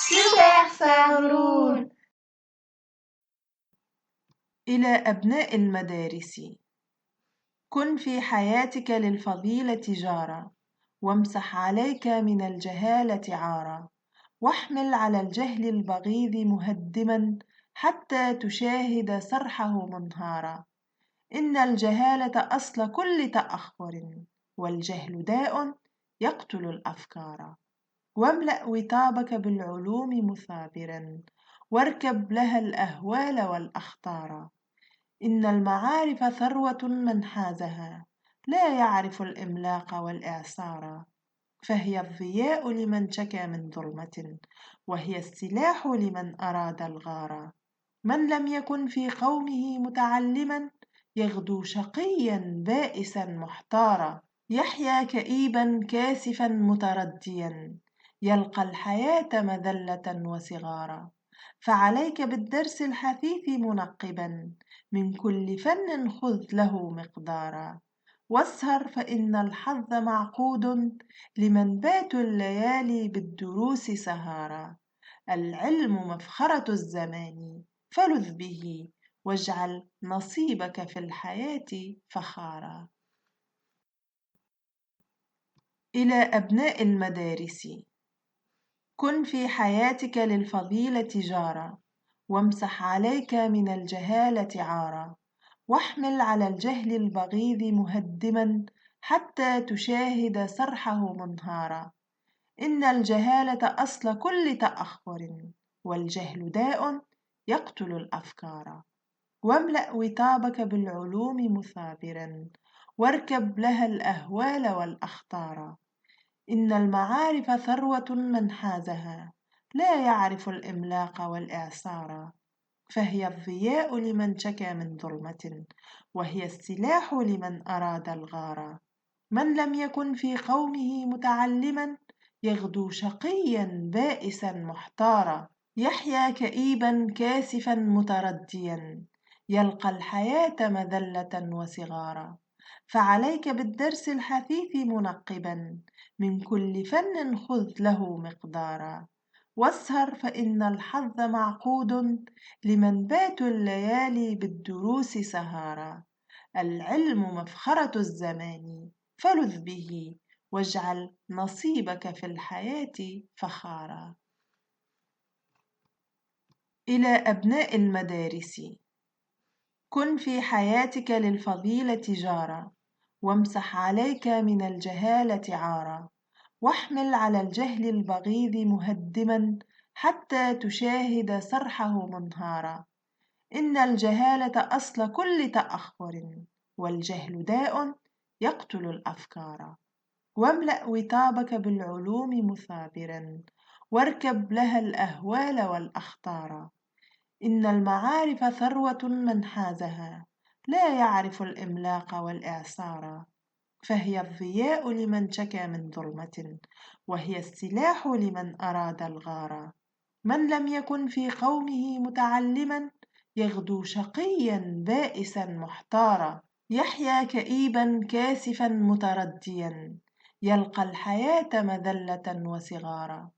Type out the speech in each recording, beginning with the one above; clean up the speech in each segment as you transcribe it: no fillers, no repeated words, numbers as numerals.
سوبر سارون. إلى أبناء المدارس: كن في حياتك للفضيلة جارا، وامسح عليك من الجهالة عارا، واحمل على الجهل البغيض مهدما حتى تشاهد سرحه منهارا. إن الجهالة أصل كل تأخر، والجهل داء يقتل الأفكار. واملأ وطابك بالعلوم مثابرا، واركب لها الأهوال والأخطار. إن المعارف ثروة من حازها، لا يعرف الإملاق والإعصار. فهي الضياء لمن شكا من ظلمة، وهي السلاح لمن أراد الغار. من لم يكن في قومه متعلما، يغدو شقيا بائسا محتارا. يحيا كئيبا كاسفا مترديا، يلقى الحياة مذلة وصغارا. فعليك بالدرس الحثيث منقبا، من كل فن خذ له مقدارا. واسهر فإن الحظ معقود، لمن باتوا الليالي بالدروس سهارا. العلم مفخرة الزمان، فلذ به، واجعل نصيبك في الحياة فخارا. إلى أبناء المدارس: كن في حياتك للفضيلة جارا، وامسح عليك من الجهالة عارا، واحمل على الجهل البغيض مهدما حتى تشاهد سرحه منهارا. إن الجهالة أصل كل تأخر، والجهل داء يقتل الأفكار. واملأ وطابك بالعلوم مثابرا، واركب لها الأهوال والأخطار. إن المعارف ثروة من حازها، لا يعرف الإملاق والإعصار. فهي الضياء لمن شكا من ظلمة، وهي السلاح لمن أراد الغار. من لم يكن في قومه متعلما، يغدو شقيا بائسا محتارا. يحيا كئيبا كاسفا مترديا، يلقى الحياة مذلة وصغارا. فعليك بالدرس الحثيث منقبا، من كل فن خذ له مقدارا. واسهر فإن الحظ معقود، لمن باتوا الليالي بالدروس سهارا. العلم مفخرة الزمان، فلذ به، واجعل نصيبك في الحياة فخارا. إلى أبناء المدارس: كن في حياتك للفضيلة جارا، وامسح عليك من الجهالة عارا، واحمل على الجهل البغيض مهدما حتى تشاهد سرحه منهارا. إن الجهالة أصل كل تأخر، والجهل داء يقتل الأفكار. واملأ وطابك بالعلوم مثابرا، واركب لها الأهوال والأخطار. إن المعارف ثروة من حازها، لا يعرف الإملاق والإعصار. فهي الضياء لمن شكا من ظلمة، وهي السلاح لمن أراد الغار. من لم يكن في قومه متعلما، يغدو شقيا بائسا محتارا. يحيا كئيبا كاسفا مترديا، يلقى الحياة مذلة وصغارا.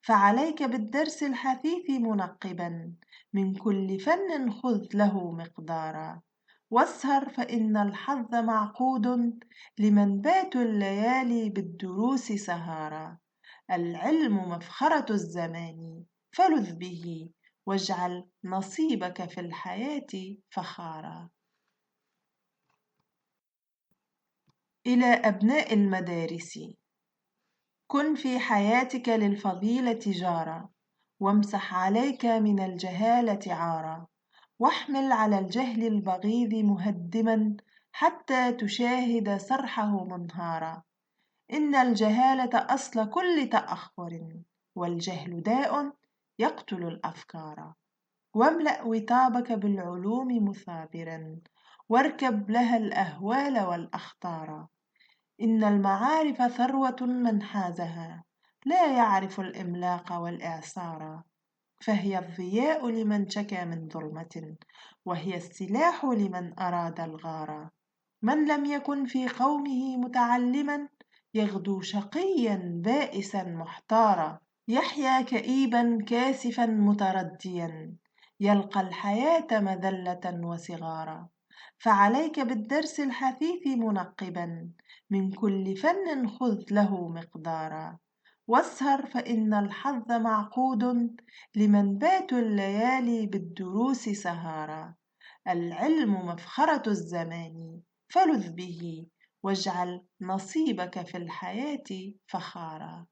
فعليك بالدرس الحثيث منقبا، من كل فن خذ له مقدارا. إن المعارف ثروة من حازها، لا يعرف الإملاق والإعصار. فهي الضياء لمن شكا من ظلمة، وهي السلاح لمن أراد الغار. من لم يكن في قومه متعلما، يغدو شقيا بائسا محتارا. يحيا كئيبا كاسفا مترديا، يلقى الحياة مذلة وصغارا. فعليك بالدرس الحثيث منقبا، من كل فن خذ له مقدارا. واسهر فإن الحظ معقود، لمن باتوا الليالي بالدروس سهارا. العلم مفخرة الزمان، فلذ به، واجعل نصيبك في الحياة فخارا. إلى أبناء المدارس: كن في حياتك للفضيلة جارا، وامسح عليك من الجهالة عارا، واحمل على الجهل البغيض مهدما حتى تشاهد سرحه منهارا. إن الجهالة أصل كل تأخر، والجهل داء يقتل الأفكار. واملأ وطابك بالعلوم مثابرا، واركب لها الأهوال والأخطار. إن المعارف ثروة من حازها، لا يعرف الإملاق والإعصار. فهي الضياء لمن شكا من ظلمة، وهي السلاح لمن أراد الغار. من لم يكن في قومه متعلما، يغدو شقيا بائسا محتارا. يحيا كئيبا كاسفا مترديا، يلقى الحياة مذلة وصغارا. فعليك بالدرس الحثيث منقبا، من كل فن خذ له مقدارا. واسهر فإن الحظ معقود، لمن باتوا الليالي بالدروس سهارا. العلم مفخرة الزمان، فلذ به، واجعل نصيبك في الحياة فخارا.